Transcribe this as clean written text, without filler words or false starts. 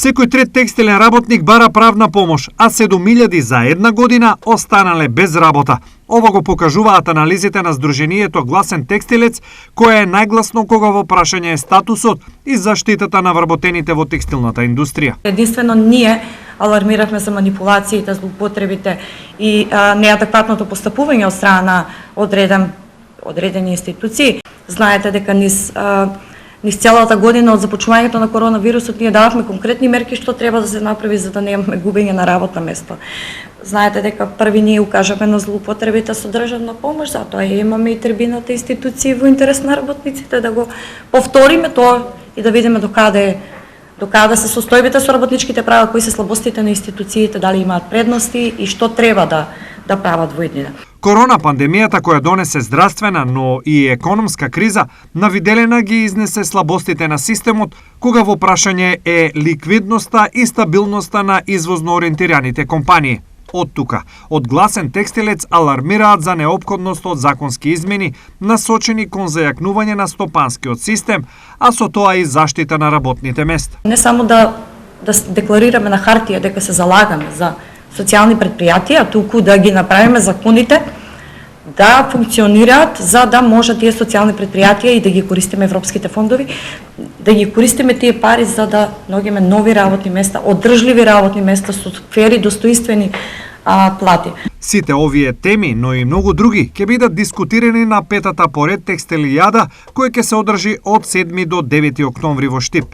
Секој трет текстилен работник бара правна помош, а 7.000 за една година останале без работа. Ова го покажуваат анализите на Сдруженијето Гласен текстилец, кое е најгласно кога во прашање е статусот и заштитата на вработените во текстилната индустрија. Единствено ние алармиравме за манипулациите, злоупотребите и неадекватното постапување од страна на одредени институции. Знаете дека низ целата година од започнувањето на коронавирусот ние дававме конкретни мерки што треба да се направи за да немаме губење на работно место. Знаете дека први ние укажаме на злоупотребите со државна помош, затоа имаме и трибината институции во интерес на работниците да го повториме тоа и да видиме докаде се состојбите со работничките права, кои се слабостите на институциите, дали имаат предности и што треба да прават во иднина. Корона пандемијата која донесе здравствена, но и економска криза, на виделина ги изнесе слабостите на системот, кога во прашање е ликвидноста и стабилноста на извозно ориентираните компании. Од тука, од Гласен текстилец алармираат за неопходност од законски измени насочени кон зајакнување на стопанскиот систем, а со тоа и заштита на работните места. Не само да декларираме на хартија дека се залагаме за социјални предпријатија, туку да ги направиме законите да функционираат за да може тие социјални предпријатија и да ги користиме европските фондови, да ги користиме тие пари за да наоѓаме нови работни места, одржливи работни места со фери достоинствени плати. Сите овие теми, но и многу други, ќе бидат дискутирани на петата поред текстилијада, која ќе се одржи од 7 до 9 октомври во Штип.